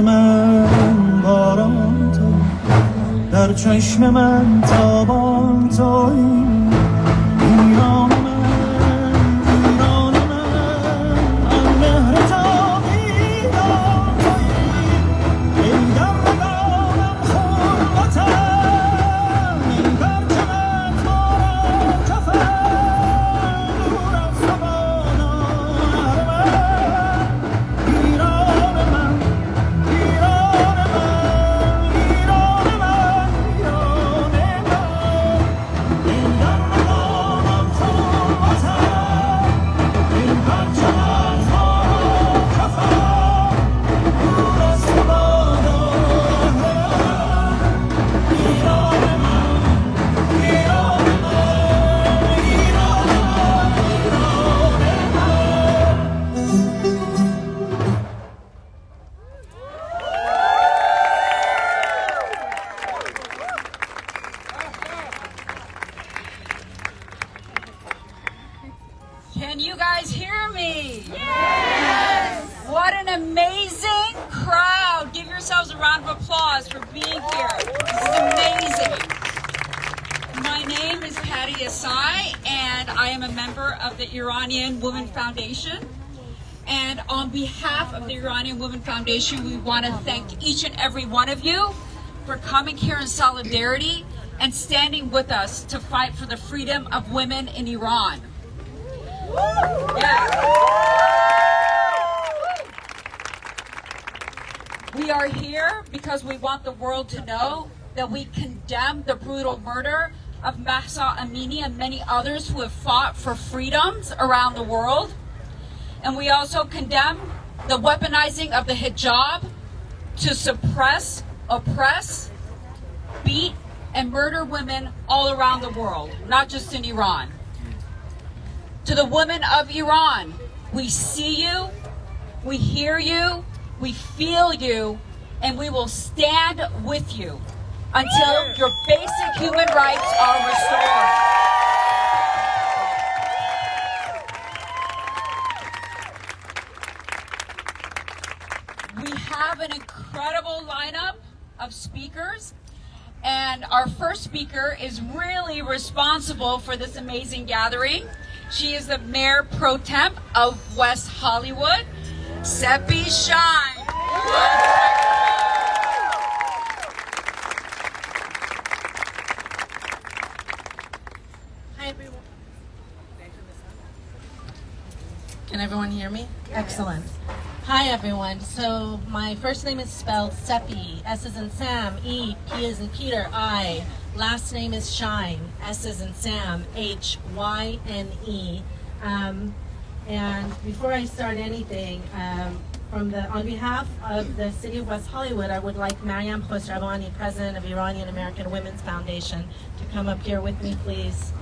من باران تو، در چشم من تابان تویی. ایران من، ایران من، آن مهر جاویدان تویی. ای در رگانم خون وطن، ای بر چمن مارا کفن، دور از تو بادا هر من. ایران من، ایران من، ایران من، ایران من. ای در رگانم خون وطن، ای بر چمن مارا کفن، دور از تو بادا هر من. ایران من، ایران من، ایران Can you guys hear me? Yes! What an amazing crowd. Give yourselves a round of applause for being here. This is amazing. My name is Sepi Shyne, and I am a member of the Iranian Women Foundation. And on behalf of the Iranian Women Foundation, we want to thank each and every one of you for coming here in solidarity and standing with us to fight for the freedom of women in Iran. Yeah. We are here because we want the world to know that we condemn the brutal murder of Mahsa Amini and many others who have fought for freedoms around the world. And we also condemn the weaponizing of the hijab to suppress, oppress, beat, and murder women all around the world, not just in Iran. To the women of Iran, we see you, we hear you, we feel you, and we will stand with you until your basic human rights are restored. We have an incredible lineup of speakers, and our first speaker is really responsible for this amazing gathering. She is the Mayor Pro Temp of West Hollywood, Sepi Shyne. Hi, everyone. Can everyone hear me? Excellent. Hi, everyone. So my first name is spelled Sepi, S as in Sam, E, P as in Peter, I. Last name is Shyne, S as in Sam, H-Y-N-E. And before I start anything, on behalf of the City of West Hollywood, I would like Mariam Khosravani, President of Iranian American Women's Foundation, to come up here with me, please.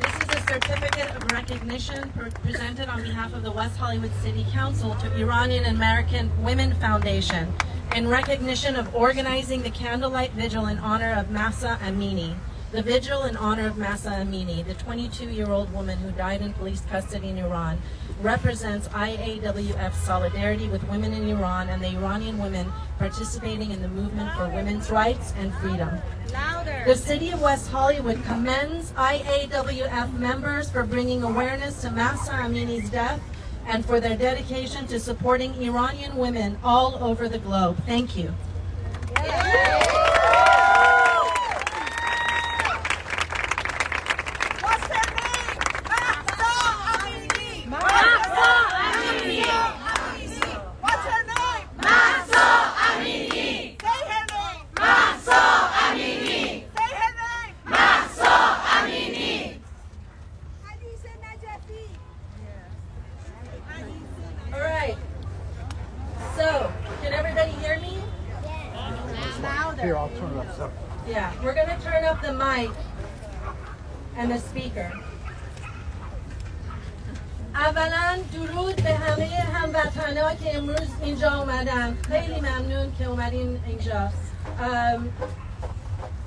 This is a certificate of recognition presented on behalf of the West Hollywood City Council to Iranian American Women Foundation in recognition of organizing the Candlelight Vigil in honor of Mahsa Amini. The vigil in honor of Mahsa Amini, the 22-year-old woman who died in police custody in Iran, represents IAWF solidarity with women in Iran and the Iranian women participating in the movement for women's rights and freedom. Louder. The City of West Hollywood commends IAWF members for bringing awareness to Mahsa Amini's death and for their dedication to supporting Iranian women all over the globe. Thank you. Yeah, we're going to turn up the mic and the speaker. اولا درود به همه هموطنان که امروز اینجا اومدن. خیلی ممنون که اومدین اینجا.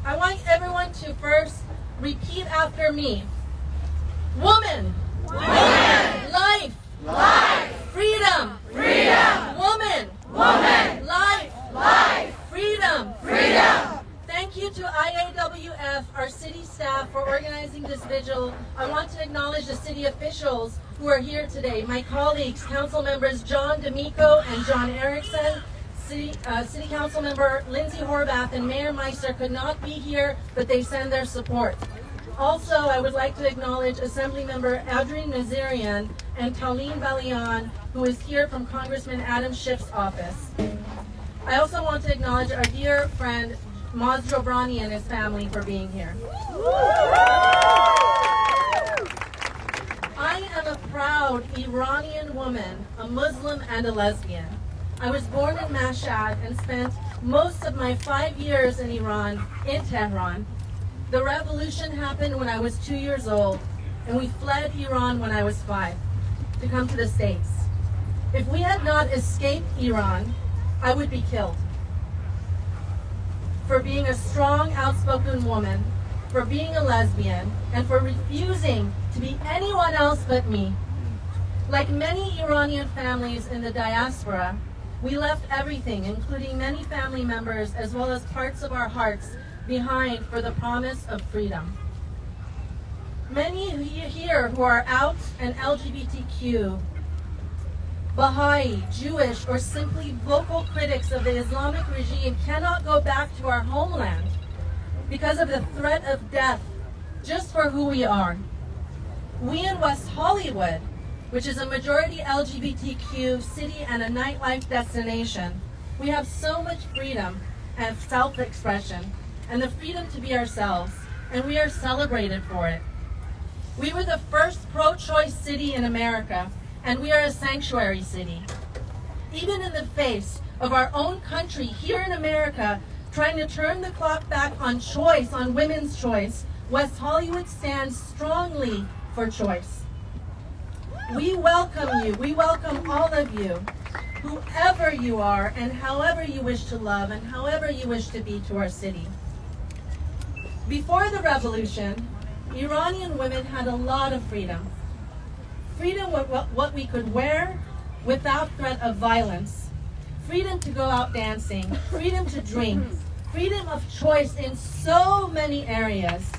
I want everyone to first repeat after me. Woman. Woman. Life. Life! Freedom! Freedom! Woman! Woman! Life! Life! Freedom! Freedom! Thank you to IAWF, our city staff, for organizing this vigil. I want to acknowledge the city officials who are here today. My colleagues, council members John D'Amico and John Erickson, City Council member Lindsay Horvath and Mayor Meister could not be here, but they send their support. Also, I would like to acknowledge Assembly Member Adrian Nazarian and Colleen Balian, who is here from Congressman Adam Schiff's office. I also want to acknowledge our dear friend Maz Jobrani and his family for being here. I am a proud Iranian woman, a Muslim and a lesbian. I was born in Mashhad and spent most of my 5 years in Iran, in Tehran. The revolution happened when I was 2 years old, and we fled Iran when I was 5 to come to the States. If we had not escaped Iran, I would be killed. For being a strong, outspoken woman, for being a lesbian, and for refusing to be anyone else but me. Like many Iranian families in the diaspora, we left everything, including many family members, as well as parts of our hearts, behind for the promise of freedom. Many here who are out and LGBTQ, Baha'i, Jewish, or simply vocal critics of the Islamic regime cannot go back to our homeland because of the threat of death just for who we are. We in West Hollywood, which is a majority LGBTQ city and a nightlife destination, we have so much freedom and self-expression and the freedom to be ourselves, and we are celebrated for it. We were the first pro-choice city in America, and we are a sanctuary city. Even in the face of our own country here in America trying to turn the clock back on choice, on women's choice, West Hollywood stands strongly for choice. We welcome you. We welcome all of you, whoever you are and however you wish to love and however you wish to be to our city. Before the revolution, Iranian women had a lot of freedom. Freedom with what we could wear without threat of violence. Freedom to go out dancing. Freedom to drink. Freedom of choice in so many areas.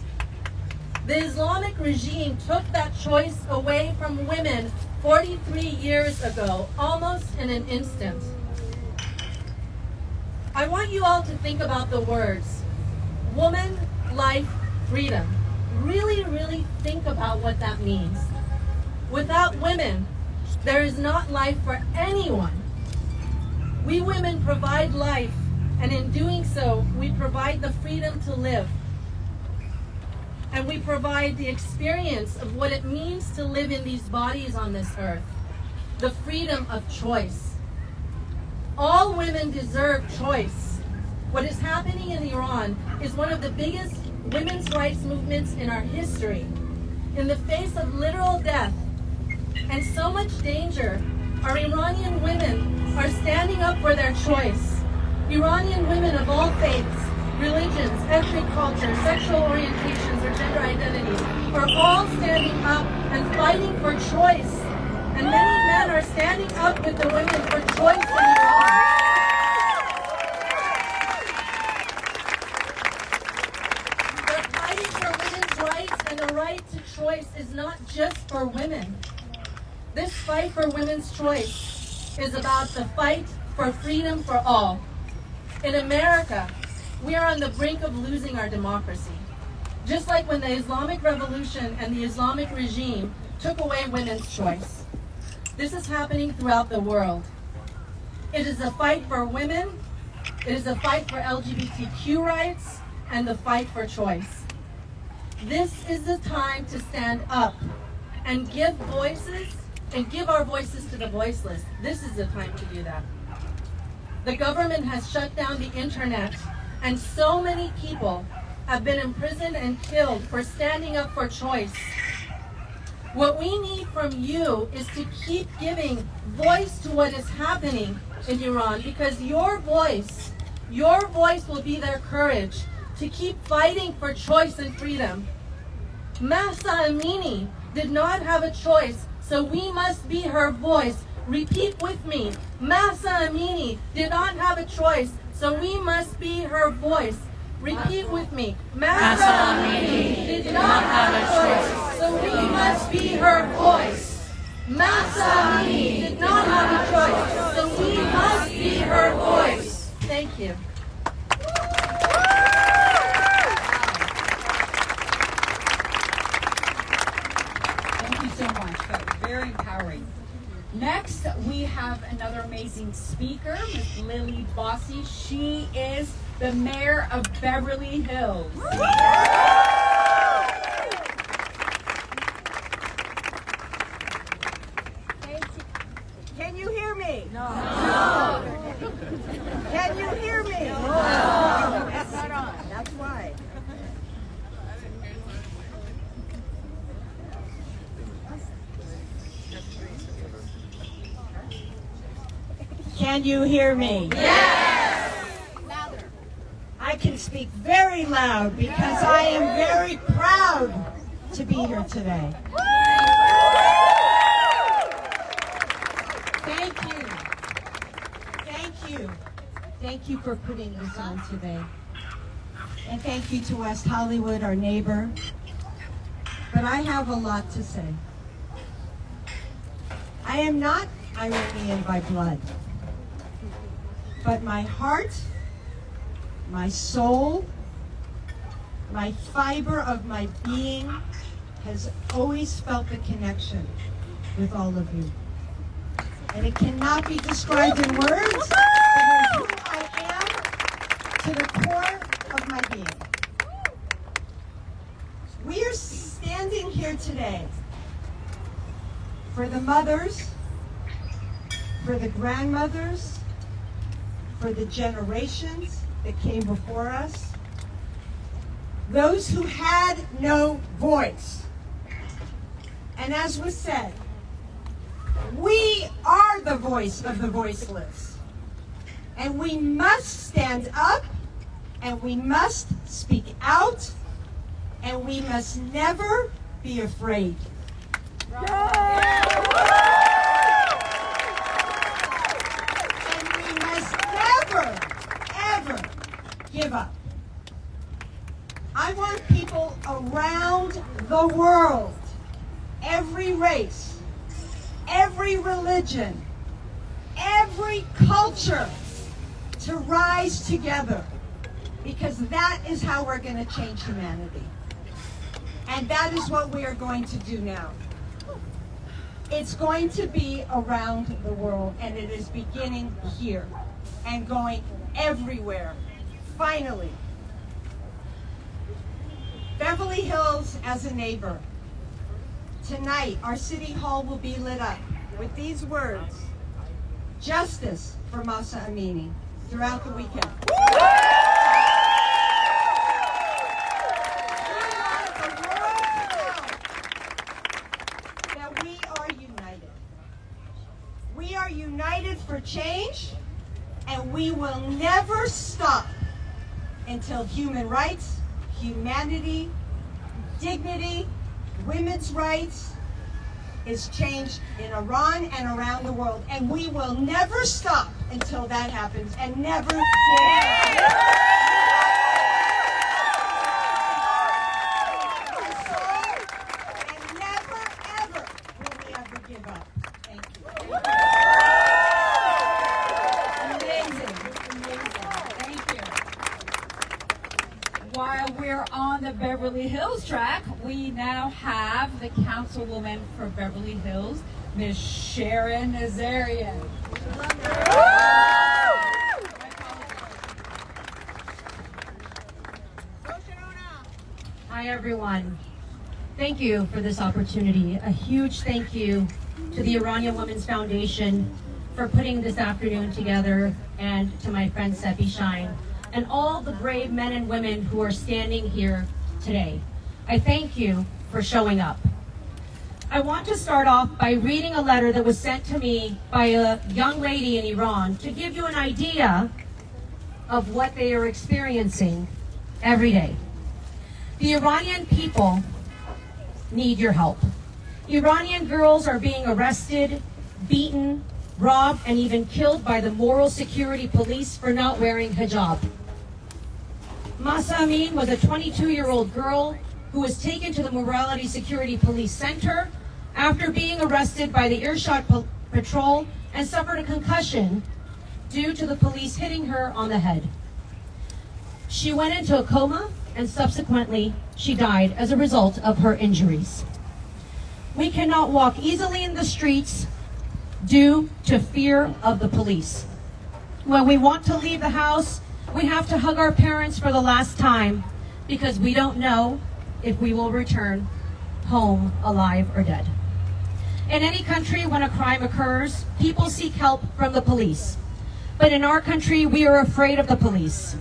The Islamic regime took that choice away from women 43 years ago, almost in an instant. I want you all to think about the words, woman, life, freedom. Really, really think about what that means. Without women, there is not life for anyone. We women provide life, and in doing so, we provide the freedom to live. And we provide the experience of what it means to live in these bodies on this earth. The freedom of choice. All women deserve choice. What is happening in Iran is one of the biggest women's rights movements in our history. In the face of literal death and so much danger, our Iranian women are standing up for their choice. Iranian women of all faiths, religions, ethnic cultures, sexual orientations, or gender identities are all standing up and fighting for choice. And many men are standing up with the women for choice in Iran. They're fighting for women's rights, and the right to choice is not just for women. This fight for women's choice is about the fight for freedom for all. In America, we are on the brink of losing our democracy. Just like when the Islamic Revolution and the Islamic regime took away women's choice. This is happening throughout the world. It is a fight for women, it is a fight for LGBTQ rights, and the fight for choice. This is the time to stand up and give voices and give our voices to the voiceless. This is the time to do that. The government has shut down the internet, and so many people have been imprisoned and killed for standing up for choice. What we need from you is to keep giving voice to what is happening in Iran, because your voice will be their courage to keep fighting for choice and freedom. Mahsa Amini did not have a choice so we must be her voice. Repeat with me. Mahsa Amini did not have a choice, so we must be her voice. Repeat with me. Mahsa Amini did not have a choice, so we must be her voice. Mahsa Amini did not have a choice, so we must be her voice. Thank you. Thank you so much. That was very empowering. Next, we have another amazing speaker, Ms. Lily Bossy. She is the mayor of Beverly Hills. Can you hear me? No. Can you hear me? No. That's not on. That's why. Can you hear me? Yes! Louder. I can speak very loud because I am very proud to be here today. Thank you. Thank you. Thank you for putting this on today. And thank you to West Hollywood, our neighbor. But I have a lot to say. I am not Iranian by blood. But my heart, my soul, my fiber of my being has always felt the connection with all of you. And it cannot be described in words. It is who I am to the core of my being. We are standing here today for the mothers, for the grandmothers, for the generations that came before us, those who had no voice. And as was said, we are the voice of the voiceless. And we must stand up, and we must speak out, and we must never be afraid. Give up. I want people around the world, every race, every religion, every culture, to rise together, because that is how we're going to change humanity. And that is what we are going to do now. It's going to be around the world, and it is beginning here and going everywhere. Finally, Beverly Hills as a neighbor. Tonight, our city hall will be lit up with these words: justice for Mahsa Amini, throughout the weekend. We want the world to know that we are united. We are united for change, and we will never stop until human rights, humanity, dignity, women's rights is changed in Iran and around the world. And we will never stop until that happens, and never give up. And never, ever will we ever give up. Thank you. While we're on the Beverly Hills track, we now have the Councilwoman for Beverly Hills, Ms. Sharona Nazarian. Hi everyone. Thank you for this opportunity. A huge thank you to the Iranian Women's Foundation for putting this afternoon together, and to my friend Sepi Shyne, and all the brave men and women who are standing here today. I thank you for showing up. I want to start off by reading a letter that was sent to me by a young lady in Iran to give you an idea of what they are experiencing every day. The Iranian people need your help. Iranian girls are being arrested, beaten, robbed, and even killed by the moral security police for not wearing hijab. Mahsa Amini was a 22-year-old girl who was taken to the Morality Security Police Center after being arrested by the Irshad Patrol and suffered a concussion due to the police hitting her on the head. She went into a coma and subsequently she died as a result of her injuries. We cannot walk easily in the streets due to fear of the police. When we want to leave the house, we have to hug our parents for the last time because we don't know if we will return home alive or dead. In any country, when a crime occurs, people seek help from the police. But in our country, we are afraid of the police.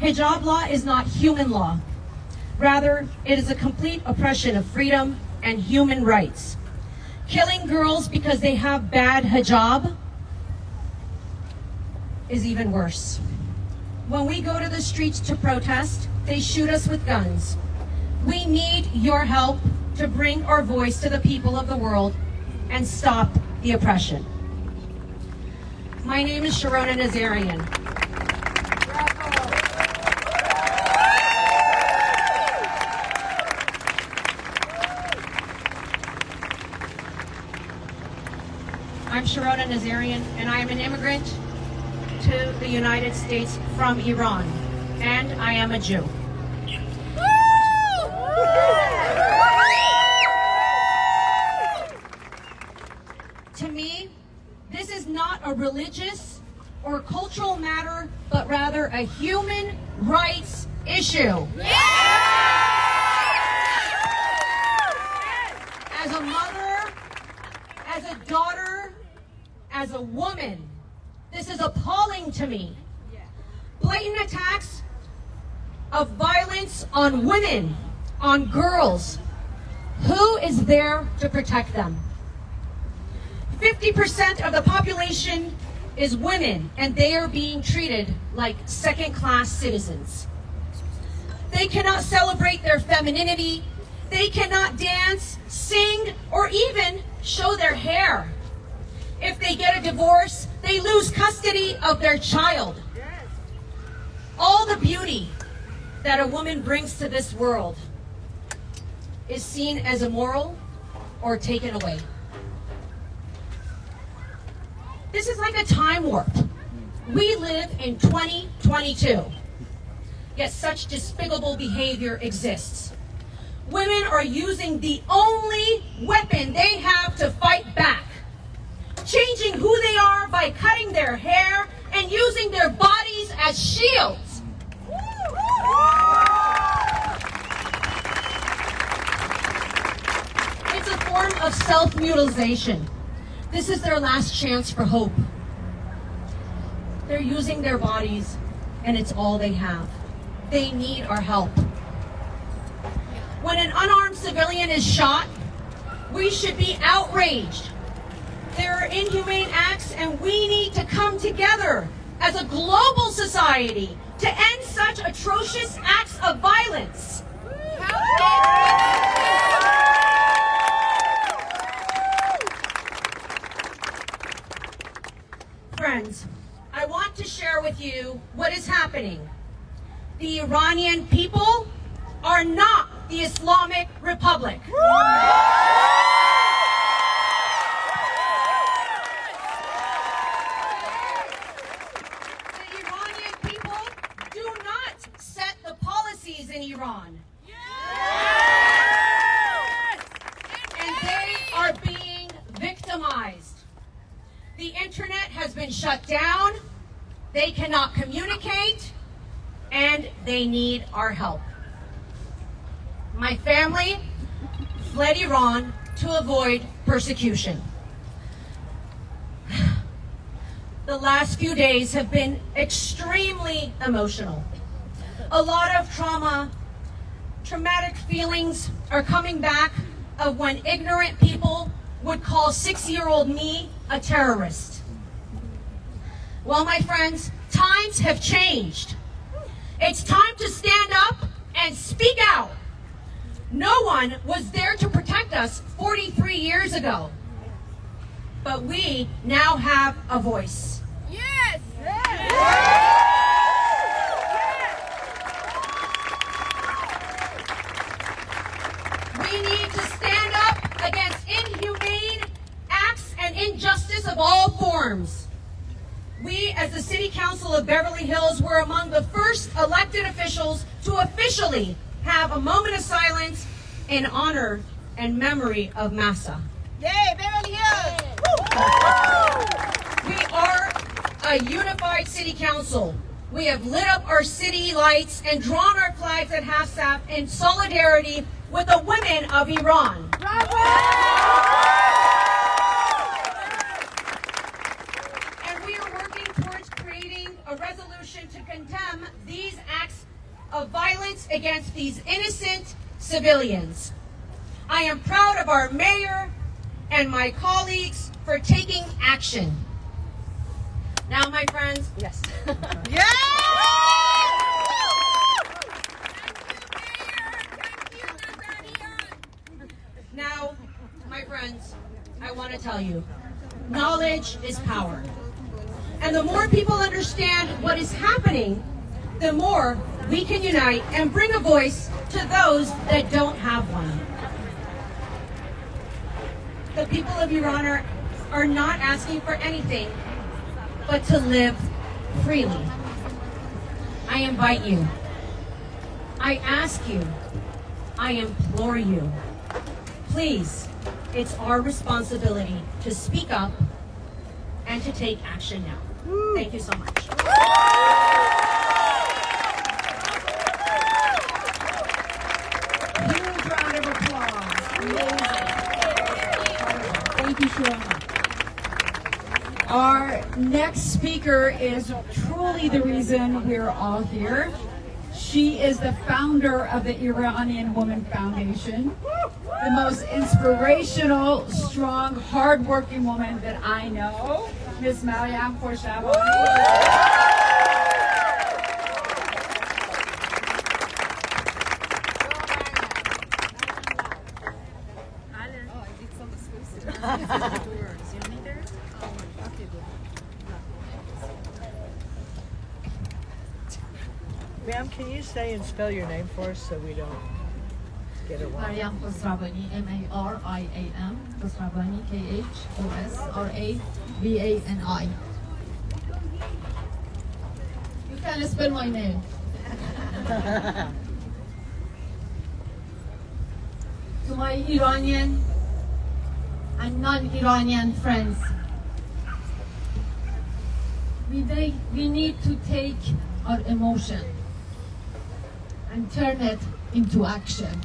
Hijab law is not human law. Rather, it is a complete oppression of freedom and human rights. Killing girls because they have bad hijab is even worse. When we go to the streets to protest, they shoot us with guns. We need your help to bring our voice to the people of the world and stop the oppression. My name is Sharona Nazarian. I'm Sharona Nazarian, and I am an immigrant to the United States from Iran, and I am a Jew. To me, this is not a religious or cultural matter, but rather a human rights issue. As a mother, as a daughter, as a woman, this is appalling to me. Blatant attacks of violence on women, on girls. Who is there to protect them? 50% of the population is women, and they are being treated like second-class citizens. They cannot celebrate their femininity. They cannot dance, sing, or even show their hair. If they get a divorce, they lose custody of their child. All the beauty that a woman brings to this world is seen as immoral or taken away. This is like a time warp. We live in 2022, yet such despicable behavior exists. Women are using the only weapon they have to fight back, changing who they are by cutting their hair and using their bodies as shields. It's a form of self-mutilation. This is their last chance for hope. They're using their bodies, and it's all they have. They need our help. When an unarmed civilian is shot, we should be outraged. There are inhumane acts, and we need to come together as a global society to end such atrocious acts of violence. Friends, I want to share with you what is happening. The Iranian people are not the Islamic Republic. The Iranian people do not set the policies in Iran. And they are being victimized. The internet has been shut down, they cannot communicate, and they need our help. My family fled Iran to avoid persecution. The last few days have been extremely emotional. A lot of traumatic feelings are coming back of when ignorant people would call 6-year-old me a terrorist. Well, my friends, times have changed. It's time to stand up and speak out. No one was there to protect us 43 years ago. But we now have a voice. Yes! We need to stand up against inhumane acts and injustice of all forms. We, as the City Council of Beverly Hills, were among the first elected officials to officially have a moment of silence in honor and memory of Mahsa. Yay, Beverly Hills! We are a unified City Council. We have lit up our city lights and drawn our flags at half-staff in solidarity with the women of Iran. And we are working towards creating a resolution to condemn these acts of violence against these innocent civilians. I am proud of our mayor and my colleagues for taking action. Now, my friends, yes. Yeah! Now, my friends, I want to tell you, knowledge is power. And the more people understand what is happening, the more we can unite and bring a voice to those that don't have one. The people of Iran are not asking for anything but to live freely. I invite you. I ask you. I implore you. Please, it's our responsibility to speak up and to take action now. Thank you so much. Huge round of applause. Amazing. Thank you, Sharona. Our next speaker is truly the reason we're all here. She is the founder of the Iranian Women Foundation, the most inspirational, strong, hardworking woman that I know, Miss Mahsa Amini. Ma'am, can you say and spell your name for us so we don't get it wrong? Mariam Khosravani, M-A-R-I-A-M, Khosravani, K-H-O-S-R-A-V-A-N-I. You can spell my name. To my Iranian and non-Iranian friends, we need to take our emotion and turn it into action.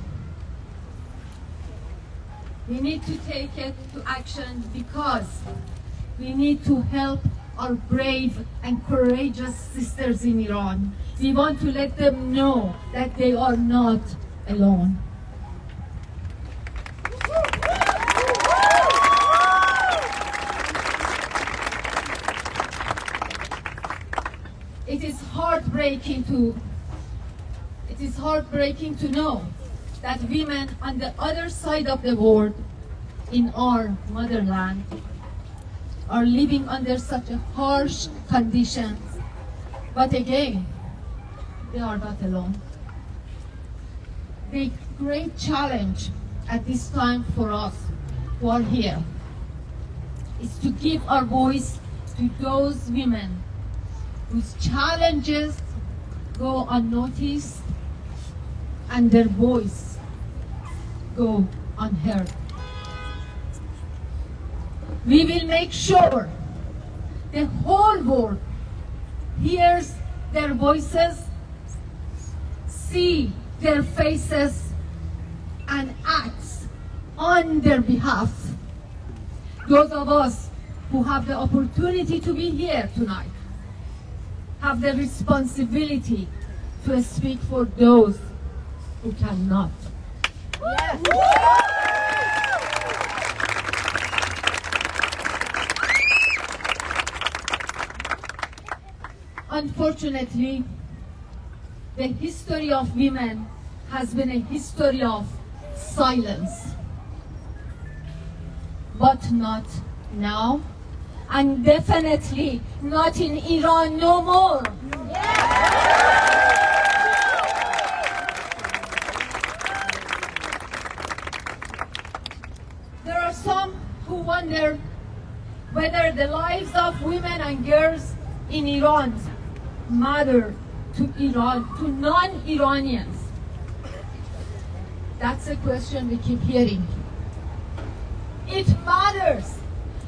We need to take it to action because we need to help our brave and courageous sisters in Iran. We want to let them know that they are not alone. It is heartbreaking to know that women on the other side of the world in our motherland are living under such a harsh conditions. But again, they are not alone. The great challenge at this time for us who are here is to give our voice to those women whose challenges go unnoticed and their voice go unheard. We will make sure the whole world hears their voices, see their faces, and acts on their behalf. Those of us who have the opportunity to be here tonight have the responsibility to speak for those who cannot. Yes. Unfortunately, the history of women has been a history of silence. But not now, and definitely not in Iran no more. There are some who wonder whether the lives of women and girls in Iran matter to Iran, to non-Iranians. That's a question we keep hearing. It matters.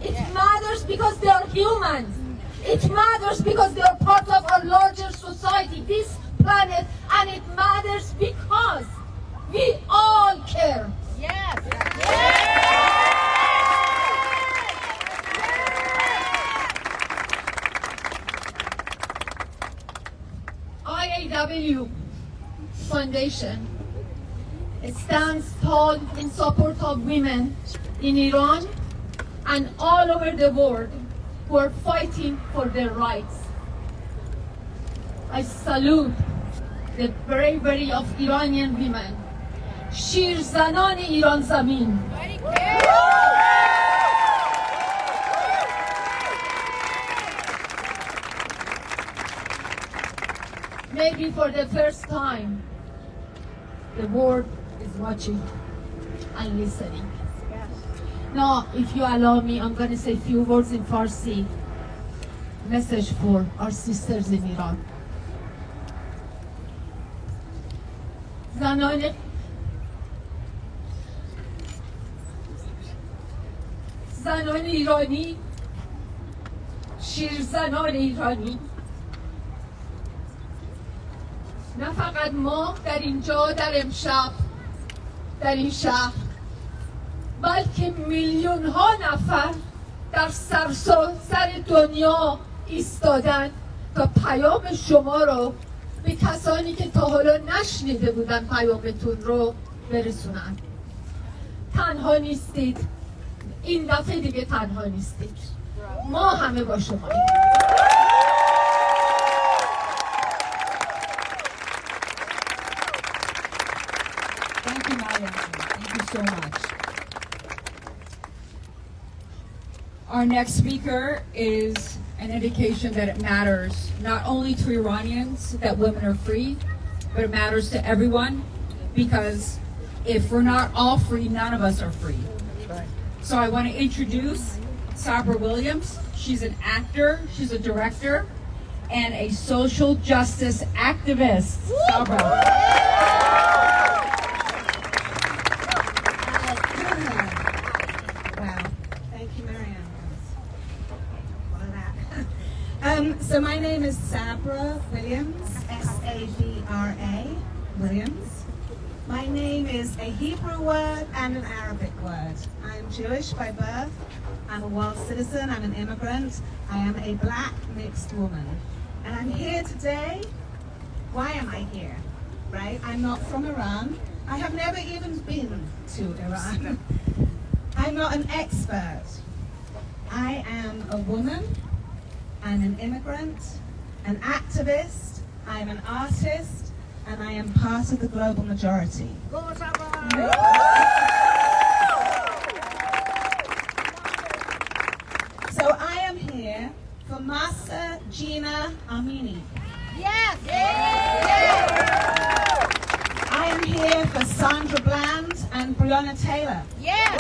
It matters because they are humans. It matters because they are part of our larger society, this planet, and it matters because we all care. IAW Foundation stands tall in support of women in Iran and all over the world who are fighting for their rights. I salute the bravery of Iranian women. شیرزنان ایران زمین. Maybe for the first time, the world is watching and listening. Now, if you allow me, I'm going to say a few words in Farsi. Message for our sisters in Iran. زنان ایرانی، شیرزنان ایرانی، نه فقط ما در اینجا در امشب در این شهر، بلکه میلیون ها نفر در سراسر دنیا ایستادن تا پیام شما رو به کسانی که تا حالا نشنیده بودن پیامتون رو برسونن. تنها نیستید، این دفعه دیگه تنها نیستید، ما همه با شما. Thank you, Maya. Thank you so much. Our next speaker is an indication that it matters not only to Iranians that women are free, but it matters to everyone, because if we're not all free, none of us are free. So I want to introduce Sabra Williams. She's an actor, she's a director, and a social justice activist. Sabra. So my name is Sabra Williams, S-A-B-R-A, Williams. My name is a Hebrew word and an Arabic word. I'm Jewish by birth. I'm a world citizen. I'm an immigrant. I am a black mixed woman. And I'm here today. Why am I here? Right? I'm not from Iran. I have never even been to Iran. I'm not an expert. I am a woman. I'm an immigrant, an activist, I'm an artist, and I am part of the global majority. So I am here for Mahsa Amini. Yes! I am here for Sandra Bland and Breonna Taylor. Yes!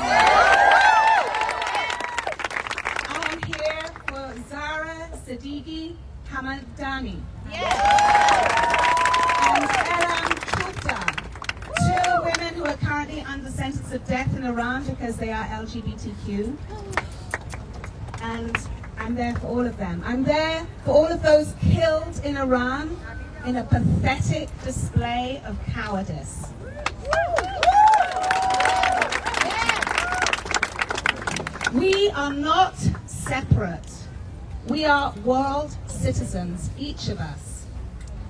Siddiqui Hamadani. Yes! And Elam Kupta, two women who are currently under sentence of death in Iran because they are LGBTQ. And I'm there for all of them. I'm there for all of those killed in Iran in a pathetic display of cowardice. We are not separate. We are world citizens, each of us.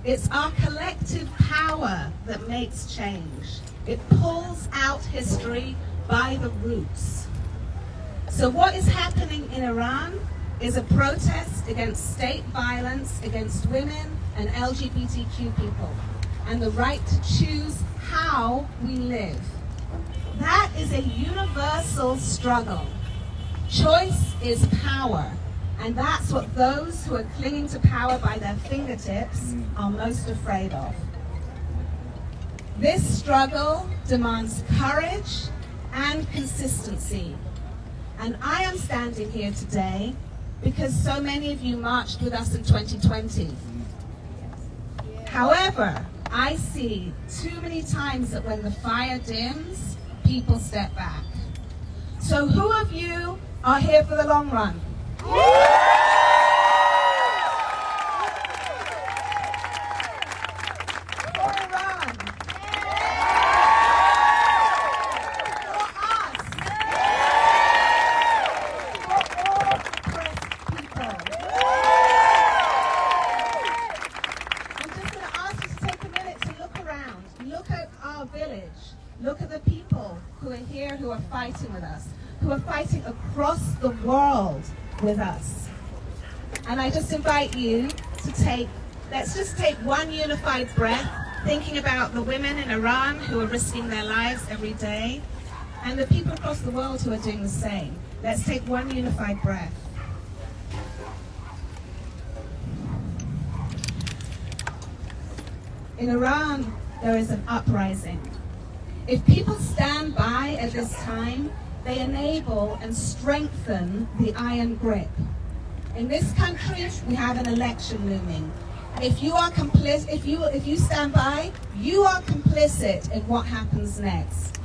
It's our collective power that makes change. It pulls out history by the roots. So what is happening in Iran is a protest against state violence against women and LGBTQ people and the right to choose how we live. That is a universal struggle. Choice is power, and that's what those who are clinging to power by their fingertips are most afraid of. This struggle demands courage and consistency. And I am standing here today because so many of you marched with us in 2020. However, I see too many times that when the fire dims, people step back. So who of you are here for the long run? For Iran. For us. For all oppressed people. I'm just going to ask you to take a minute to look around. Look at our village. Look at the people who are here who are fighting with us, who are fighting across the world with us. And I just invite you to let's just take one unified breath, thinking about the women in Iran who are risking their lives every day, and the people across the world who are doing the same. Let's take one unified breath. In Iran, there is an uprising. If people stand by at this time, they enable and strengthen the iron grip. In this country, we have an election looming. If you are complicit, if you stand by, you are complicit in what happens next.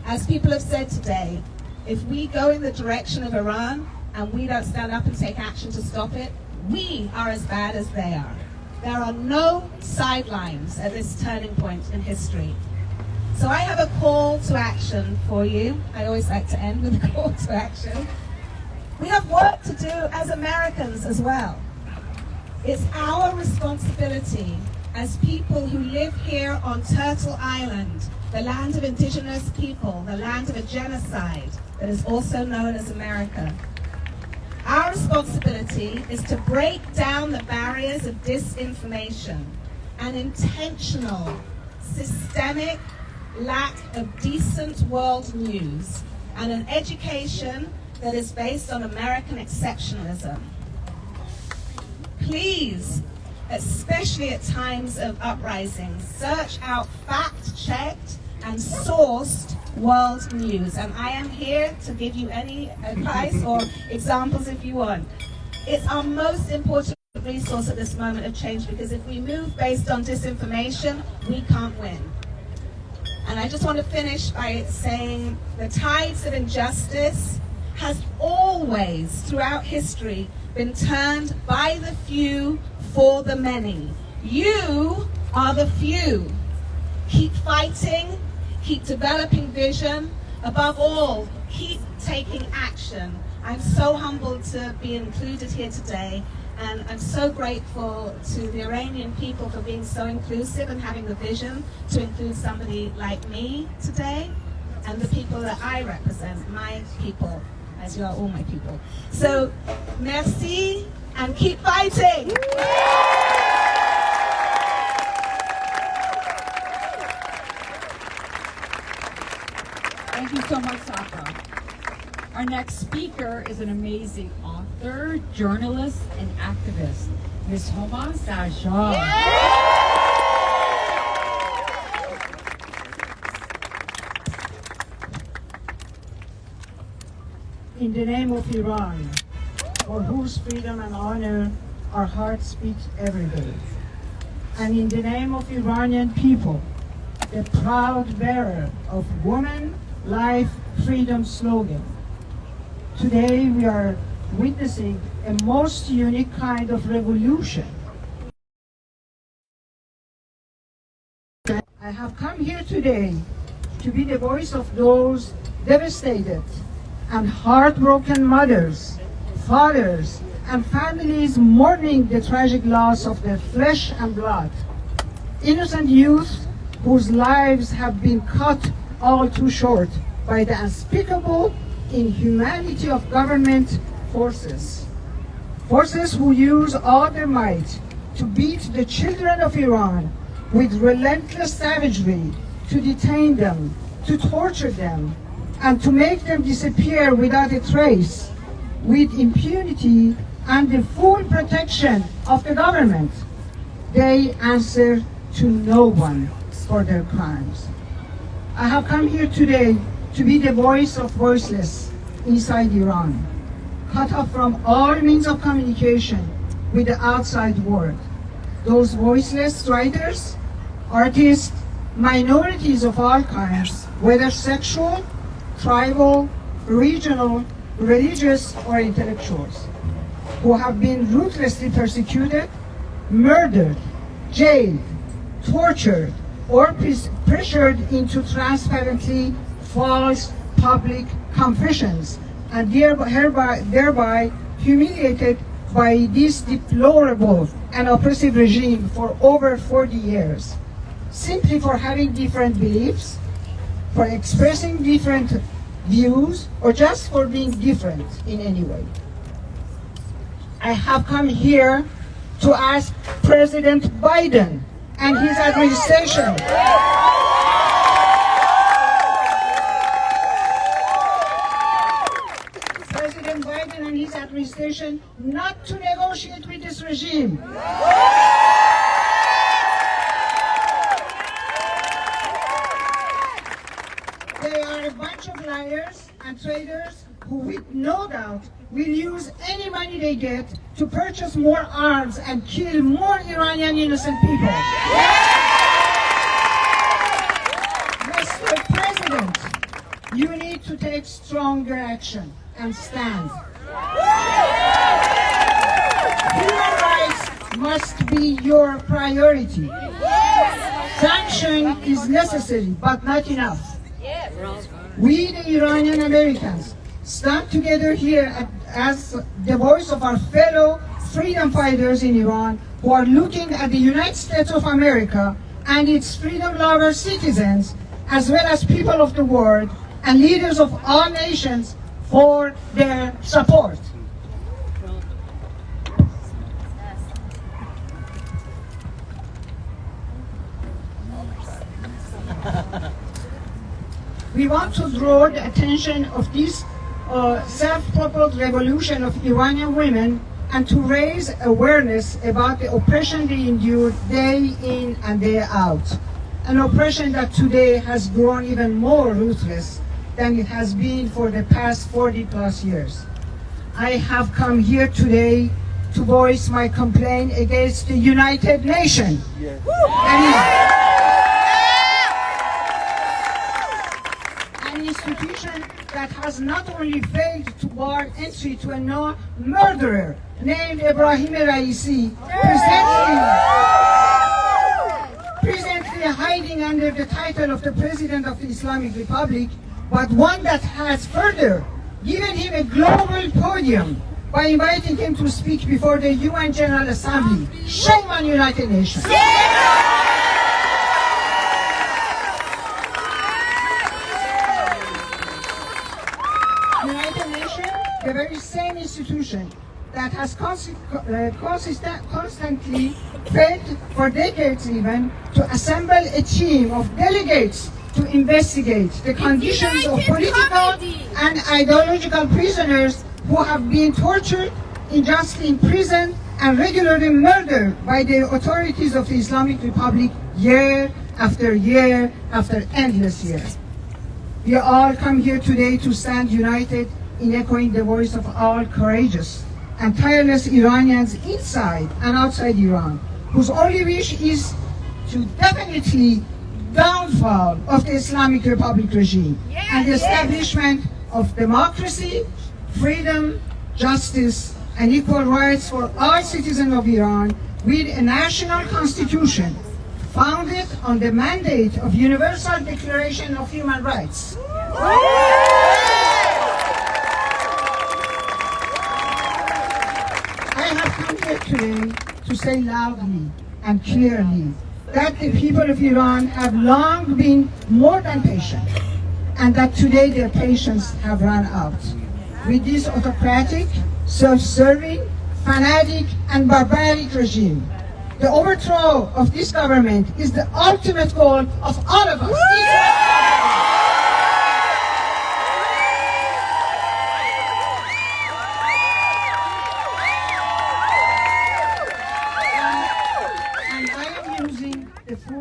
As people have said today, if we go in the direction of Iran and we don't stand up and take action to stop it, we are as bad as they are. There are no sidelines at this turning point in history. So I have a call to action for you. I always like to end with a call to action. We have work to do as Americans as well. It's our responsibility as people who live here on Turtle Island, the land of indigenous people, the land of a genocide that is also known as America. Our responsibility is to break down the barriers of disinformation and intentional, systemic lack of decent world news and an education that is based on American exceptionalism. Please, especially at times of uprising, search out fact-checked and sourced world news. And I am here to give you any advice or examples if you want. It's our most important resource at this moment of change, because if we move based on disinformation, we can't win. And I just want to finish by saying the tides of injustice has always, throughout history, been turned by the few for the many. You are the few. Keep fighting, keep developing vision. Above all, keep taking action. I'm so humbled to be included here today, and I'm so grateful to the Iranian people for being so inclusive and having the vision to include somebody like me today, and the people that I represent, my people, as you are all my people. So, merci, and keep fighting! Thank you so much, Safra. Our next speaker is an amazing author, journalist, and activist, Ms. Mahsa Amini. In the name of Iran, for whose freedom and honor our hearts beat every day, and in the name of Iranian people, the proud bearer of Woman, Life, Freedom slogan, today we are witnessing a most unique kind of revolution. I have come here today to be the voice of those devastated and heartbroken mothers, fathers, and families mourning the tragic loss of their flesh and blood. Innocent youth whose lives have been cut all too short by the unspeakable inhumanity of government forces. Forces who use all their might to beat the children of Iran with relentless savagery, to detain them, to to torture them and to make them disappear without a trace, with impunity and the full protection of the government. They answer to no one for their crimes. I have come here today to be the voice of voiceless inside Iran, cut off from all means of communication with the outside world. Those voiceless writers, artists, minorities of all kinds, whether sexual, tribal, regional, religious, or intellectuals, who have been ruthlessly persecuted, murdered, jailed, tortured, or pressured into transparently false public confessions, and thereby humiliated by this deplorable and oppressive regime for over 40 years, simply for having different beliefs, for expressing different views, or just for being different in any way. I have come here to ask President Biden and his administration not to negotiate with this regime. They are a bunch of liars and traitors who, with no doubt, will use any money they get to purchase more arms and kill more Iranian innocent people. Mr. President, you need to take stronger action and stand. Human rights must be your priority. Sanction is necessary, but not enough. We, the Iranian Americans, stand together here as the voice of our fellow freedom fighters in Iran who are looking at the United States of America and its freedom lover citizens, as well as people of the world and leaders of all nations, for their support. We want to draw the attention of this self-propelled revolution of Iranian women and to raise awareness about the oppression they endure day in and day out. An oppression that today has grown even more ruthless than it has been for the past 40 plus years. I have come here today to voice my complaint against the United Nations. Yes. An institution that has not only failed to bar entry to a known murderer named Ebrahim Raisi, presently hiding under the title of the President of the Islamic Republic, but one that has further given him a global podium by inviting him to speak before the UN General Assembly. Shame on United Nations. United Nations, the very same institution that has constantly failed for decades even to assemble a team of delegates to investigate the conditions of political and ideological prisoners who have been tortured, unjustly imprisoned, and regularly murdered by the authorities of the Islamic Republic year after year after endless years. We all come here today to stand united in echoing the voice of all courageous and tireless Iranians inside and outside Iran, whose only wish is to definitely downfall of the Islamic Republic regime and the establishment of democracy, freedom, justice, and equal rights for all citizens of Iran with a national constitution founded on the mandate of Universal Declaration of Human Rights. I have come here today to say loudly and clearly that the people of Iran have long been more than patient, and that today their patience have run out with this autocratic, self-serving, fanatic, and barbaric regime. The overthrow of this government is the ultimate goal of all of us.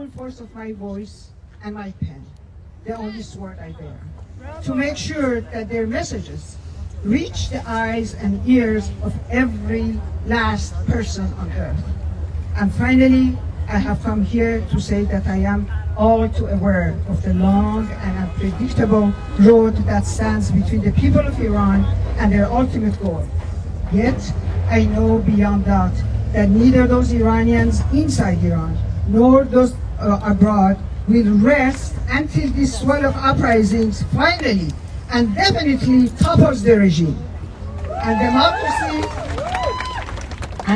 full force of my voice and my pen, the only sword I bear, to make sure that their messages reach the eyes and ears of every last person on earth. And finally, I have come here to say that I am all too aware of the long and unpredictable road that stands between the people of Iran and their ultimate goal. Yet, I know beyond doubt that neither those Iranians inside Iran nor those abroad will rest until this swell of uprisings finally and definitely topples the regime. And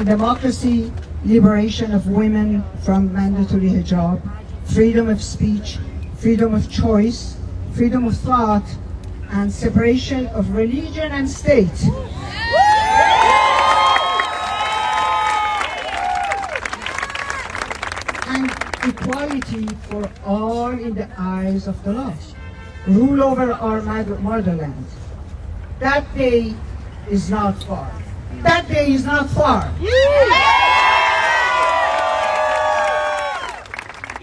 democracy, liberation of women from mandatory hijab, freedom of speech, freedom of choice, freedom of thought, and separation of religion and state. And equality for all in the eyes of the law. Rule over our motherland. That day is not far. That day is not far.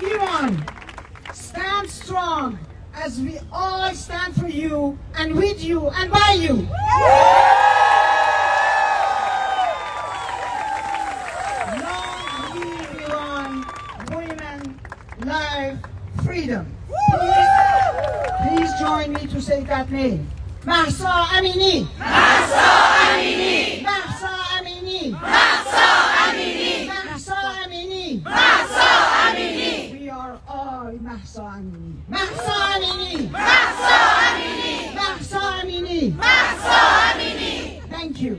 Iran, stand strong as we all stand for you and with you and by you. Long live Iran, women, life, freedom. Please join me to say that name. Mahsa Amini. Mahsa Amini. Mahsa Amini. Mahsa Amini. Mahsa Amini. Mahsa Amini. We are all Mahsa Amini. Mahsa Amini. Mahsa Amini. Mahsa Amini. Mahsa Amini. Thank you.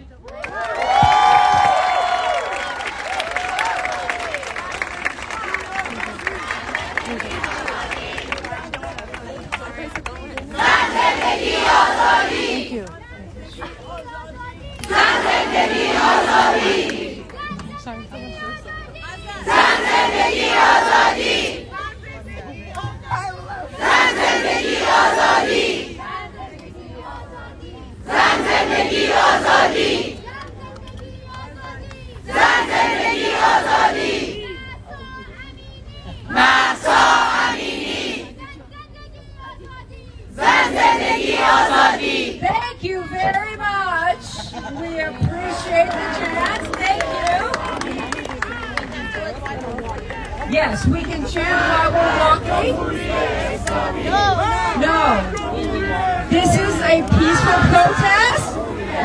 Thank you very much. We appreciate the chant. Thank you. Yes, we can chant while we're walking. No. This is a peaceful protest.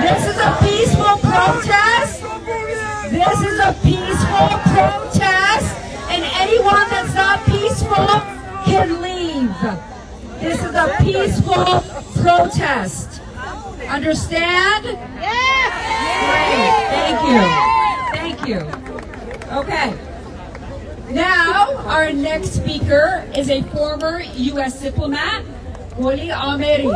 This is a peaceful protest. This is a peaceful protest. And anyone that's not peaceful can leave. This is a peaceful protest. Understand? Yes! Great. Thank you. Thank you. Okay. Now, our next speaker is a former U.S. diplomat, Mahsa Amini.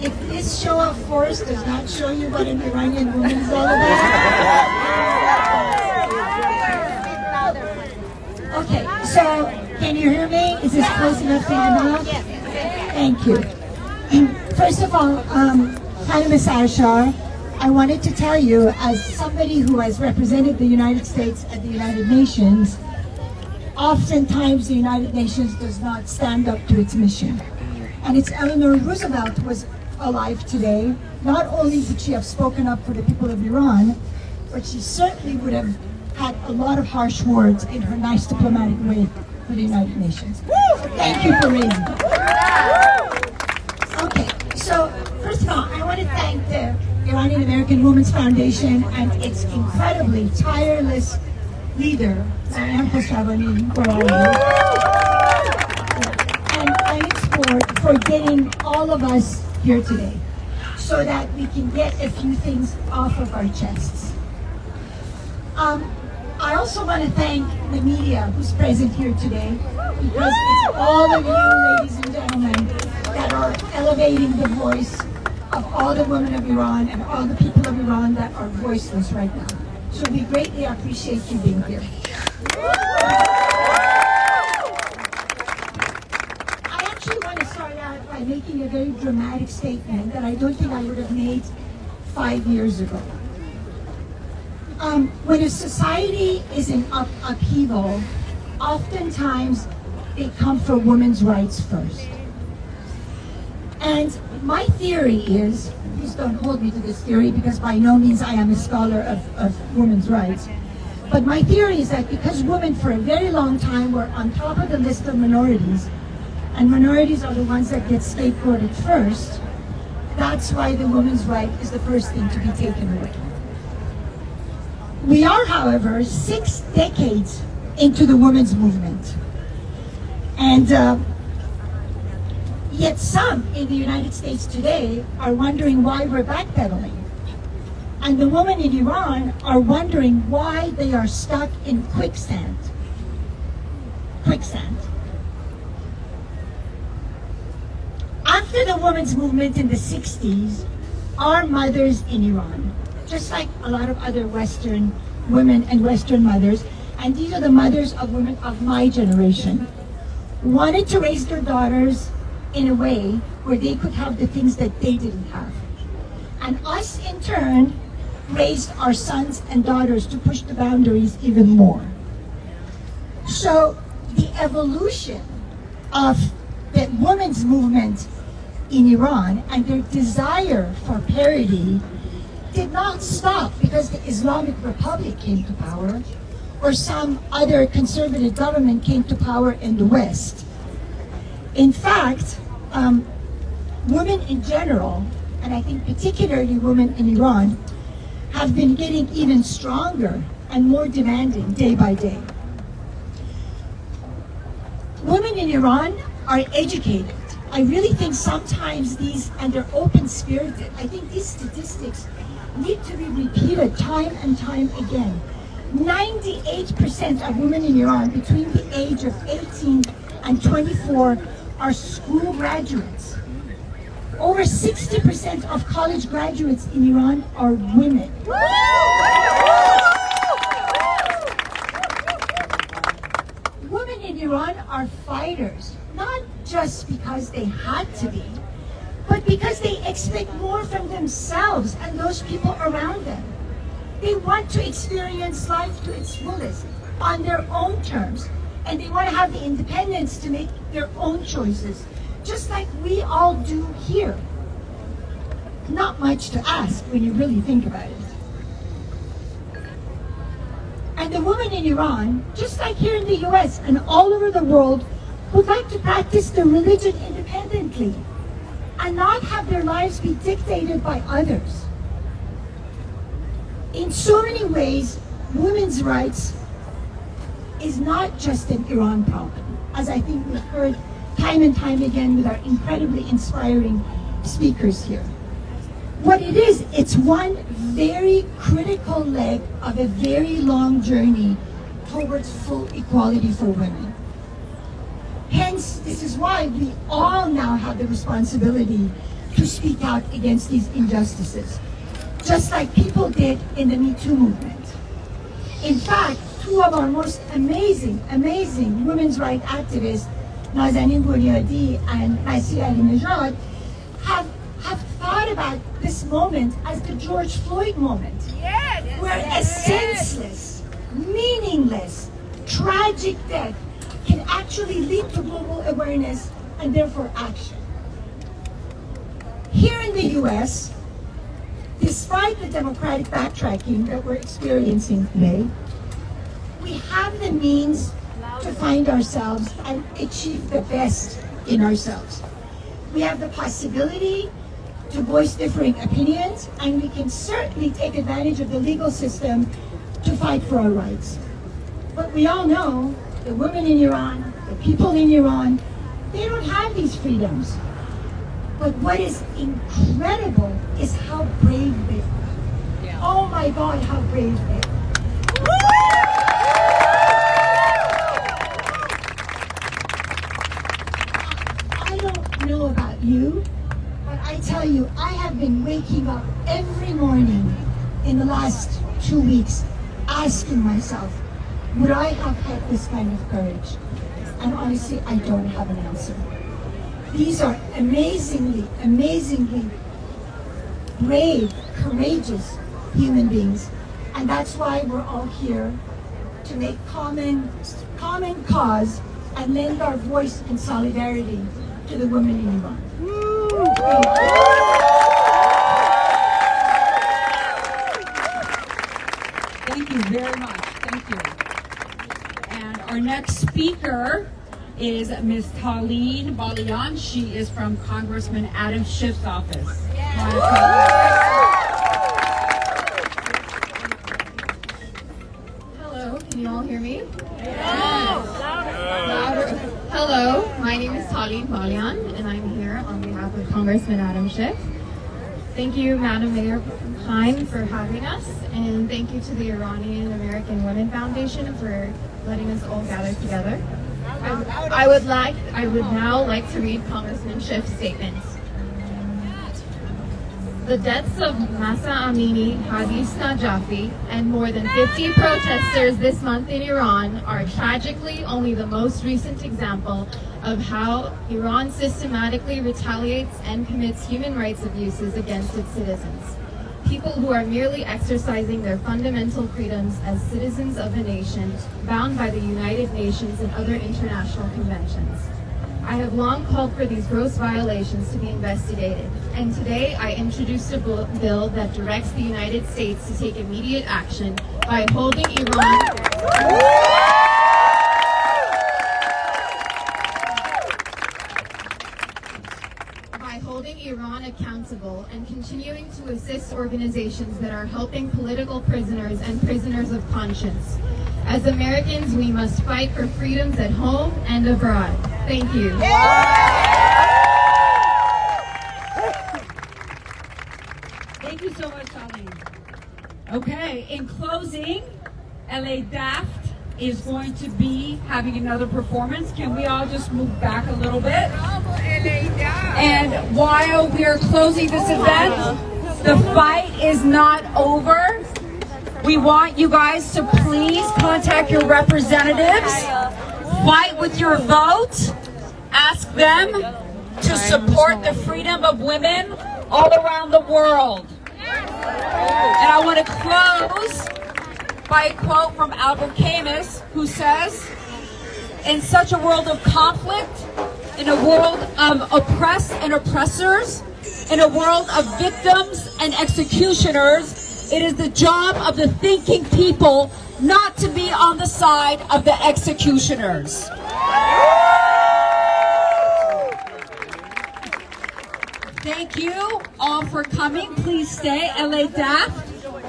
If this show of force does not show you what an Iranian woman is all about. Okay, so can you hear me? Is this close enough to your mouth? Yes. Thank you. First of all, Khanim Sarshar, I wanted to tell you, as somebody who has represented the United States at the United Nations, oftentimes the United Nations does not stand up to its mission. And it's Eleanor Roosevelt was alive today. Not only would she have spoken up for the people of Iran, but she certainly would have had a lot of harsh words in her nice diplomatic way for the United Nations. So thank you for raising it. Okay, so first of all, I want to thank the Iranian American Women's Foundation and its incredibly tireless leader, Mahsa Amini, where are you? And thanks for getting all of us here today so that we can get a few things off of our chests. I also want to thank the media who's present here today, because it's all of you, ladies and gentlemen, that are elevating the voice of all the women of Iran and all the people of Iran that are voiceless right now. So we greatly appreciate you being here. I actually want to start out by making a very dramatic statement that I don't think I would have made 5 years ago. When a society is in upheaval, oftentimes they come for women's rights first. And my theory is, please don't hold me to this theory because by no means I am a scholar of women's rights, but my theory is that because women for a very long time were on top of the list of minorities, and minorities are the ones that get scapegoated first, that's why the women's right is the first thing to be taken away. We are, however, 6 decades into the women's movement. And yet some in the United States today are wondering why we're backpedaling. And the women in Iran are wondering why they are stuck in quicksand. Quicksand. After the women's movement in the 60s, our mothers in Iran, just like a lot of other Western women and Western mothers, and these are the mothers of women of my generation, wanted to raise their daughters in a way where they could have the things that they didn't have. And us, in turn, raised our sons and daughters to push the boundaries even more. So the evolution of the women's movement in Iran and their desire for parity did not stop because the Islamic Republic came to power or some other conservative government came to power in the West. In fact, women in general, and I think particularly women in Iran, have been getting even stronger and more demanding day by day. Women in Iran are educated. I really think sometimes these, and they're open-spirited, I think these statistics need to be repeated time and time again. 98% of women in Iran between the age of 18 and 24 are school graduates. Over 60% of college graduates in Iran are women. Women in Iran are fighters, not just because they had to be, but because they expect more from themselves and those people around them. They want to experience life to its fullest on their own terms, and they want to have the independence to make their own choices, just like we all do here. Not much to ask when you really think about it. And the women in Iran, just like here in the US and all over the world, would like to practice their religion independently and not have their lives be dictated by others. In so many ways, women's rights is not just an Iran problem, as I think we've heard time and time again with our incredibly inspiring speakers here. What it is, it's one very critical leg of a very long journey towards full equality for women. Hence, this is why we all now have the responsibility to speak out against these injustices, just like people did in the Me Too movement. In fact, two of our most amazing women's rights activists, Nazanin Bunyadi and Mahsa Amini, have thought about this moment as the George Floyd moment, where a senseless, meaningless, tragic death can actually lead to global awareness and therefore action. Here in the US, despite the democratic backtracking that we're experiencing today, we have the means to find ourselves and achieve the best in ourselves. We have the possibility to voice differing opinions, and we can certainly take advantage of the legal system to fight for our rights. But we all know the women in Iran, the people in Iran, they don't have these freedoms. But what is incredible is how brave they are. Yeah. Oh my God, how brave they are. I don't know about you, but I tell you, I have been waking up every morning in the last 2 weeks asking myself, would I have had this kind of courage? And honestly, I don't have an answer. These are amazingly, amazingly brave, courageous human beings. And that's why we're all here, to make common cause and lend our voice in solidarity to the women in Iran. Thank you very much. Thank you. And our next speaker is Ms. Talene Balian. She is from Congressman Adam Schiff's office. Hello, can you all hear me? Louder. Hello, my name is Talene Balian, and I'm here on behalf of Congressman Adam Schiff. Thank you, Madam Mayor Shyne, for having us, and thank you to the Iranian American Women Foundation for letting us all gather together. I would now like to read Congressman Schiff's statements. The deaths of Mahsa Amini, Hadis Najafi, and more than 50 protesters this month in Iran are tragically only the most recent example of how Iran systematically retaliates and commits human rights abuses against its citizens. People who are merely exercising their fundamental freedoms as citizens of a nation bound by the United Nations and other international conventions. I have long called for these gross violations to be investigated, and today I introduced a bill that directs the United States to take immediate action by holding Iran accountable and continuing to assist organizations that are helping political prisoners and prisoners of conscience. As Americans, we must fight for freedoms at home and abroad. Thank you. Thank you so much, Talene. Okay, in closing, LA Daft is going to be having another performance. Can we all just move back a little bit? And while we are closing this event, the fight is not over. We want you guys to please contact your representatives, fight with your vote, ask them to support the freedom of women all around the world. And I want to close by a quote from Albert Camus, who says, "In such a world of conflict, in a world of oppressed and oppressors, in a world of victims and executioners, it is the job of the thinking people not to be on the side of the executioners." Thank you all for coming. Please stay. LA Daft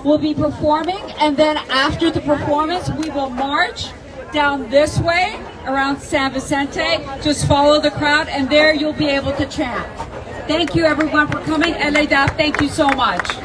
will be performing, and then after the performance, we will march down this way around San Vicente. Just follow the crowd, and there you'll be able to chant. Thank you, everyone, for coming. LA Daft, thank you so much.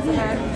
Yeah.